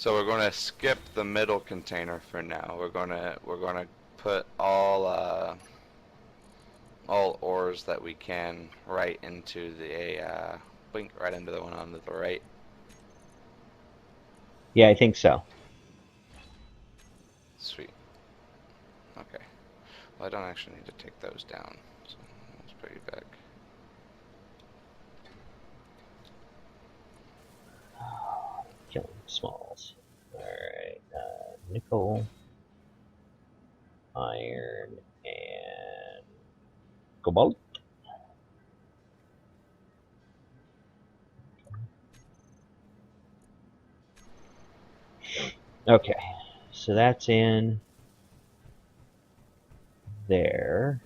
So we're going to skip the middle container for now. We're gonna put all ores that we can right into the blink right into the one on the right. Yeah, I think so. Sweet. Okay. Well, I don't actually need to take those down, so let's put you back. Killing smalls. Alright, nickel, iron, and cobalt. Okay, so that's in there.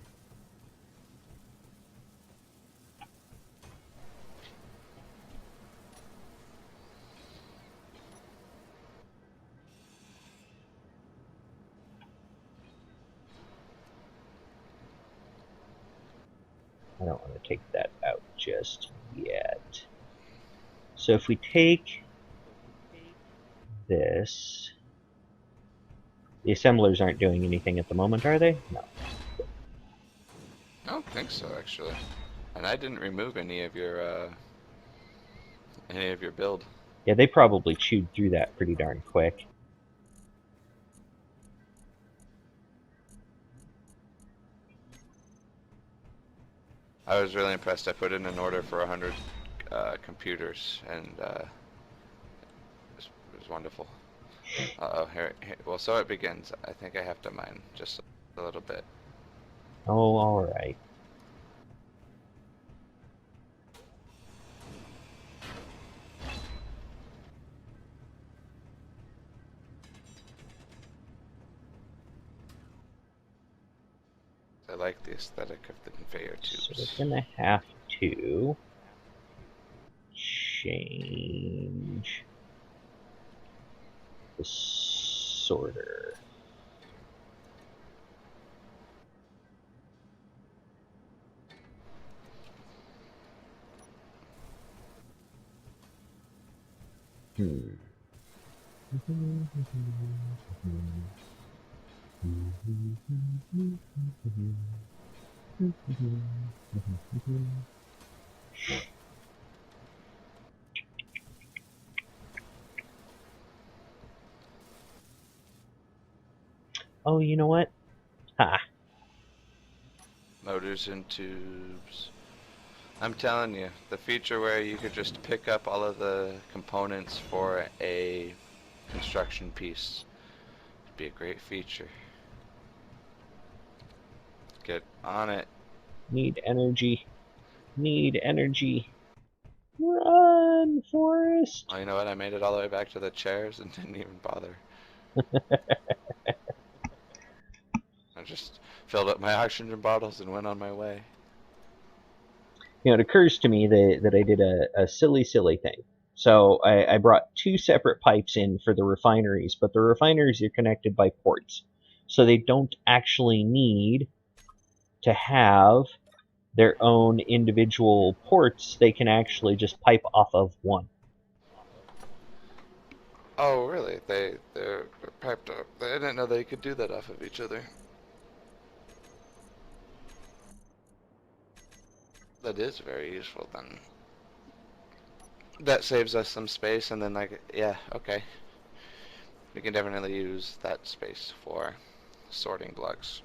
I don't want to take that out just yet. So if we take this, the assemblers aren't doing anything at the moment, are they? No. I don't think so, actually. And I didn't remove any of your build. Yeah, they probably chewed through that pretty darn quick. I was really impressed. I put in an order for 100 computers, and it was wonderful. Uh-oh, here, well, so it begins. I think I have to mine just a little bit. Oh, alright. I like the aesthetic of the conveyor tubes. So we're gonna have to change the sorter. Oh, you know what? Ha! Motors and tubes. I'm telling you, the feature where you could just pick up all of the components for a construction piece would be a great feature. Get on it. Need energy. Need energy. Run, Forest! Oh, you know what? I made it all the way back to the chairs and didn't even bother. I just filled up my oxygen bottles and went on my way. You know, it occurs to me that I did a silly thing. So I brought two separate pipes in for the refineries, but the refineries are connected by ports. So they don't actually need to have their own individual ports. They can actually just pipe off of one. Oh, really? They're piped up. I didn't know they could do that off of each other. That is very useful then. That saves us some space, and then yeah, okay. We can definitely use that space for sorting blocks,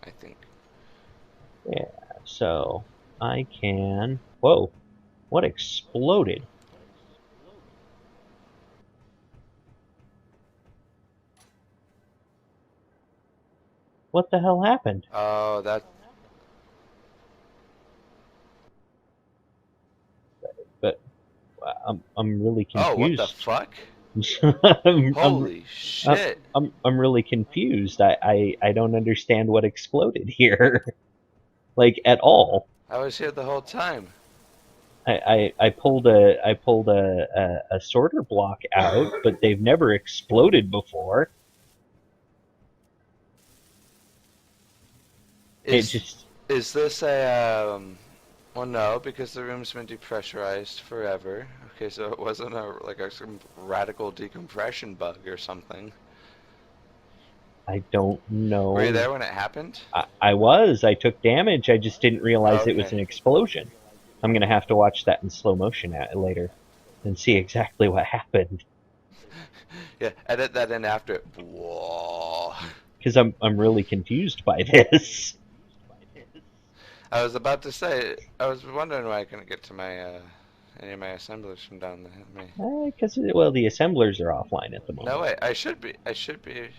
I think. Yeah, so I can... Whoa, what exploded? What the hell happened? Oh, that... But I'm really Oh, what the confused. fuck? I'm, I'm, Holy shit! I'm really confused. I don't understand what exploded here, like at all. I was here the whole time. I pulled a sorter block out, but they've never exploded before. It Is just is this a Well, no, because the room's been depressurized forever. Okay, so it wasn't some radical decompression bug or something. I don't Were you know. there when it happened? I was. I took damage. I just didn't Oh, realize it was okay. an explosion. I'm gonna have to watch that in slow motion later and see exactly what happened. Yeah, edit that in after it. Whoa. Because I'm really confused by this. I was about to say, I was wondering why I couldn't get to my any of my assemblers from down there. Because well, the assemblers are offline at the No, moment. wait, I should be. I should be.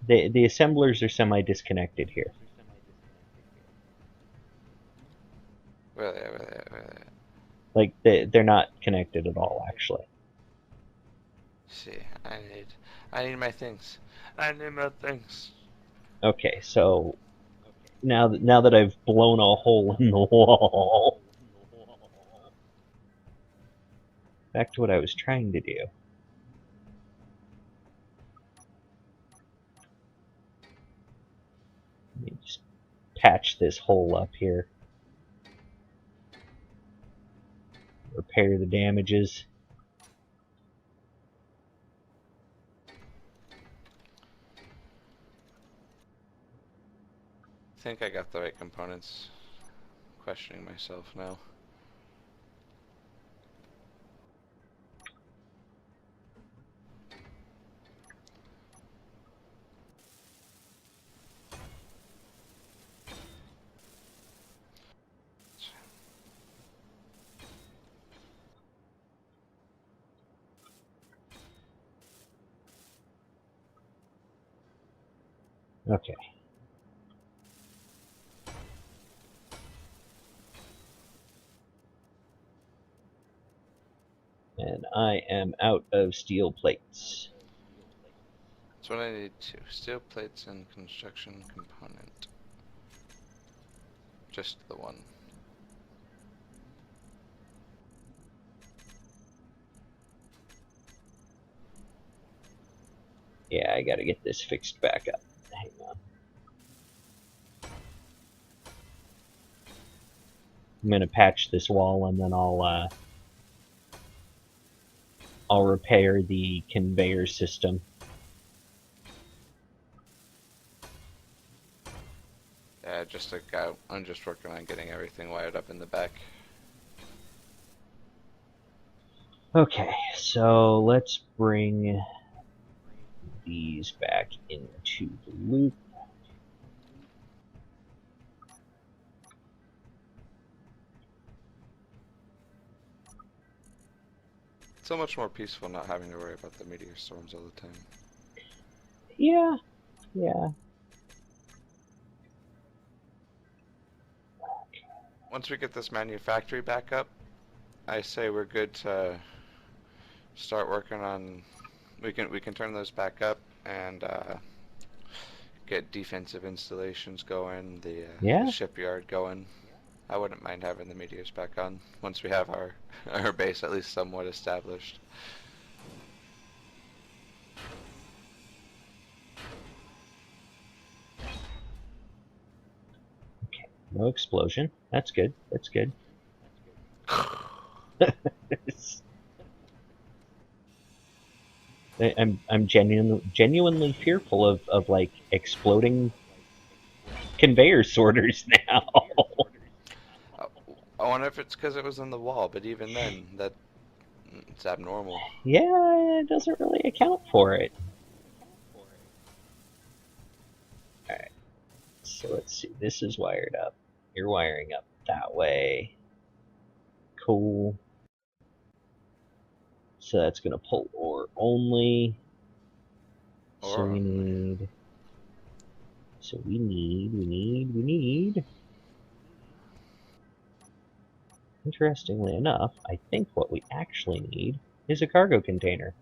The assemblers are semi disconnected here. Where are they? Where are they? Where are they? Like they're not connected at all, actually. See, I need my things. I need my things. Okay, so now that I've blown a hole in the wall, back to what I was trying to do. Let me just patch this hole up here. Repair the damages. I think I got the right components. Questioning myself now. Okay. And I am out of steel plates. That's what I need too. Steel plates and construction component. Just the one. Yeah, I gotta get this fixed back up. Hang on. I'm gonna patch this wall and then I'll repair the conveyor system. Yeah, just like I'm just working on getting everything wired up in the back. Okay, so let's bring these back into the loop. It's so much more peaceful not having to worry about the meteor storms all the time. Yeah, yeah. Once we get this manufactory back up, I say we're good to start working on. We can turn those back up and get defensive installations going, the Yeah. shipyard going. I wouldn't mind having the meteors back on once we have our our base at least somewhat established. Okay, no explosion. That's good. That's good. I'm genuinely fearful of like exploding conveyor sorters now. I wonder if it's because it was in the wall, but even then, it's abnormal. Yeah, it doesn't really account for it. Alright, so let's see. This is wired up. You're wiring up that way. Cool. So that's going to pull ore only. So we need. So we need. Interestingly enough, I think what we actually need is a cargo container.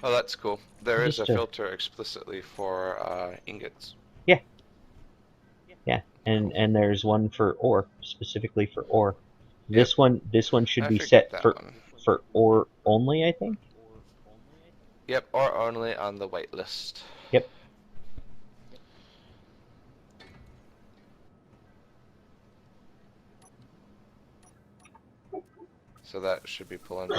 Oh, that's cool. There is a Just a, filter explicitly for ingots. yeah, yeah, Cool. and there's one for ore, specifically for ore. Yep. This one should I be figured set that one. for ore only, I think. Yep, or only on the wait list. Yep. So that should be pulling.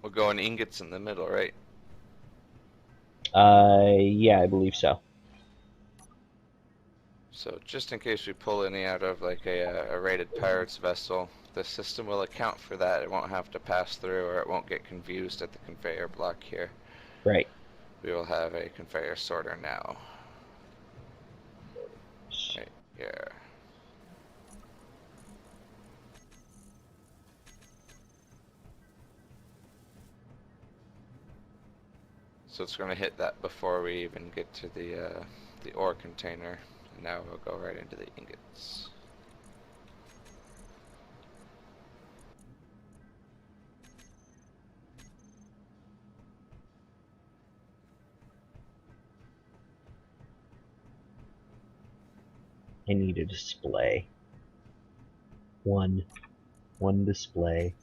We're going ingots in the middle, right? Yeah, I believe so. So just in case we pull any out of like a rated pirates vessel, the system will account for that. It won't have to pass through, or it won't get confused at the conveyor block here. Right. We will have a conveyor sorter now. Right here. So it's going to hit that before we even get to the ore container. And now we'll go right into the ingots. I need a display. One display.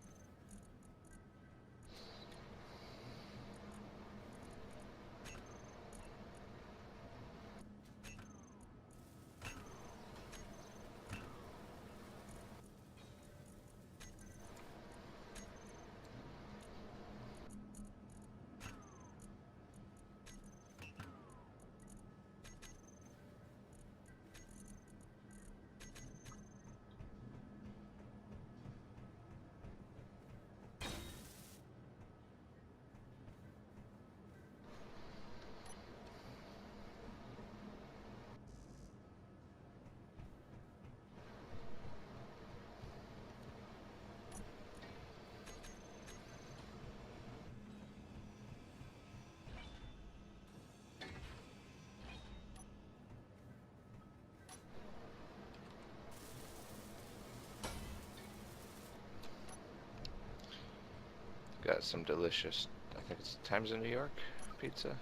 Got some delicious, I think it's Times in New York pizza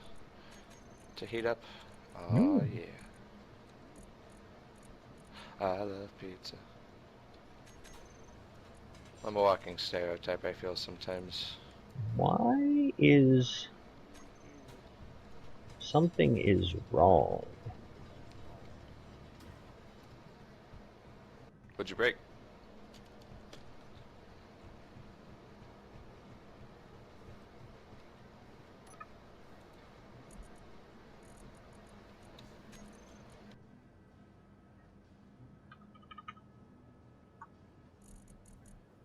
to heat up. Oh yeah. I love pizza. I'm a walking stereotype, I feel sometimes. Why is... Something is wrong. Would you break?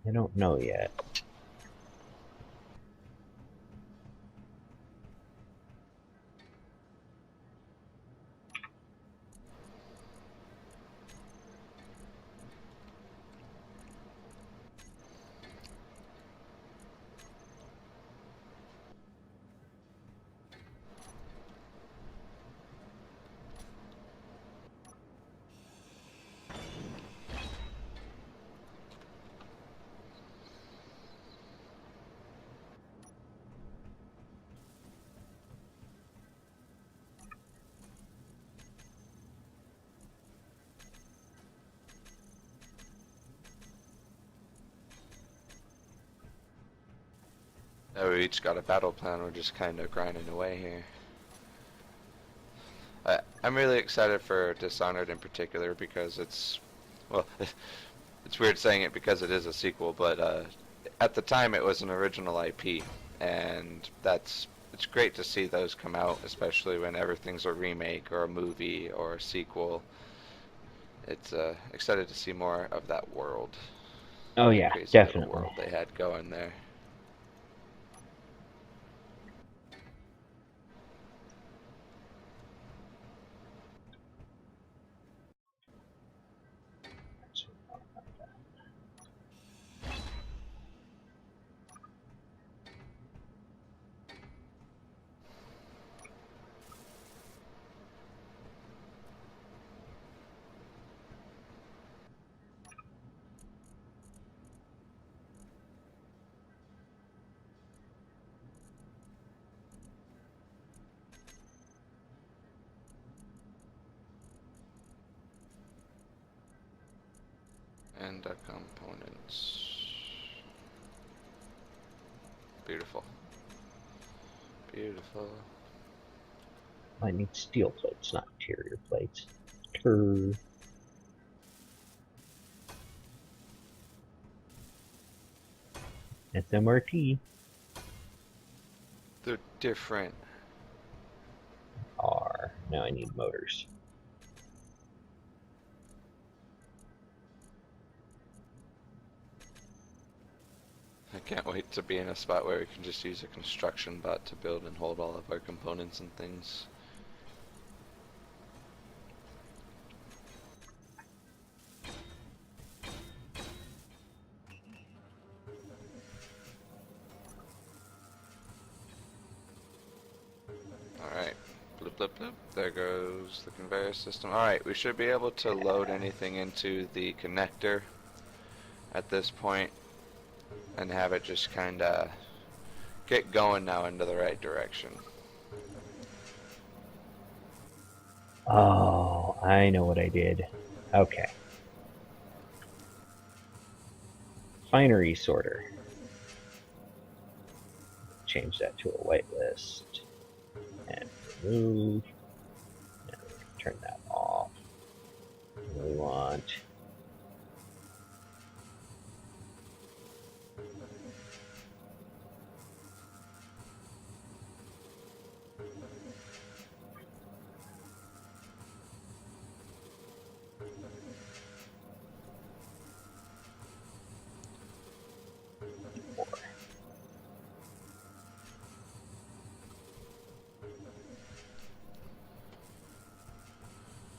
I don't know yet. Oh, we each got a battle plan. We're just kind of grinding away here. I'm really excited for Dishonored in particular because it's, well, it's weird saying it because it is a sequel, but at the time it was an original IP, and it's great to see those come out, especially when everything's a remake or a movie or a sequel. It's excited to see more of that world. Oh That yeah, crazy little definitely. world they had going there. And the components. Beautiful. Beautiful. I need steel plates, not interior plates. Turr. SMRT. They're different. R. Now I need motors. I can't wait to be in a spot where we can just use a construction bot to build and hold all of our components and things. Alright, bloop bloop bloop, there goes the conveyor system. Alright, we should be able to load anything into the connector at this point and have it just kinda get going now into the right direction. Oh, I know what I did. Okay. Finery sorter. Change that to a whitelist. And remove. And turn that off. We want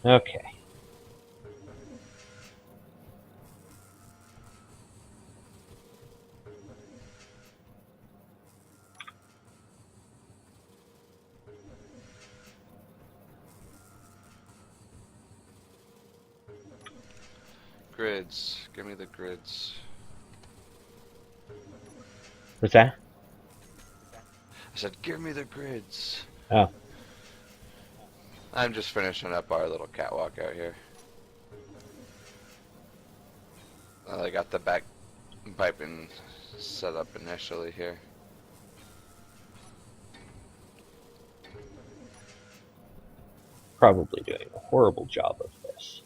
okay. Grids, give me the grids. What's that? I said, give me the grids. Oh. I'm just finishing up our little catwalk out here. I got the back piping set up initially here. Probably doing a horrible job of this.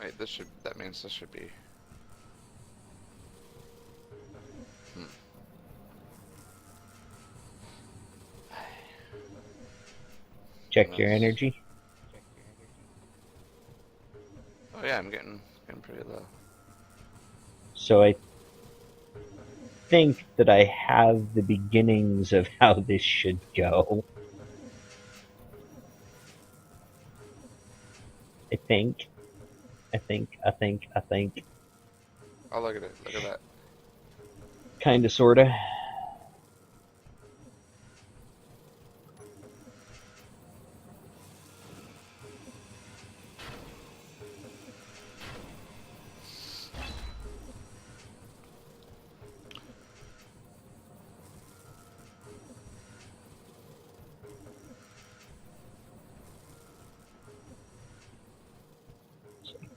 Wait, that means this should be. Check your energy. Oh yeah, I'm getting pretty low. So I think that I have the beginnings of how this should go. I think. Oh, look at it. Look at that. Kinda, sorta.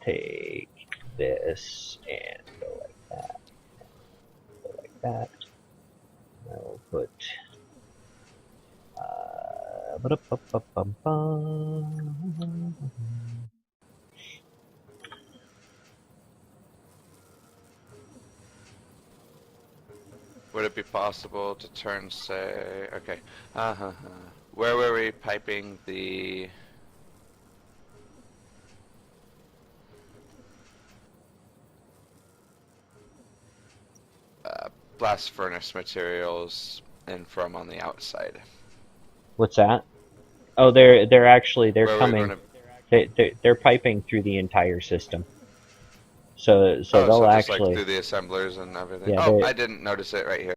Take this and go like that. Go like that. I'll put Would it be possible to turn, say, okay, where were we piping the blast furnace materials in from on the outside? What's that? Oh, they're actually Where coming. They're piping through the entire system. So they'll so just actually like through the assemblers and everything. Yeah, oh, I didn't notice it right here.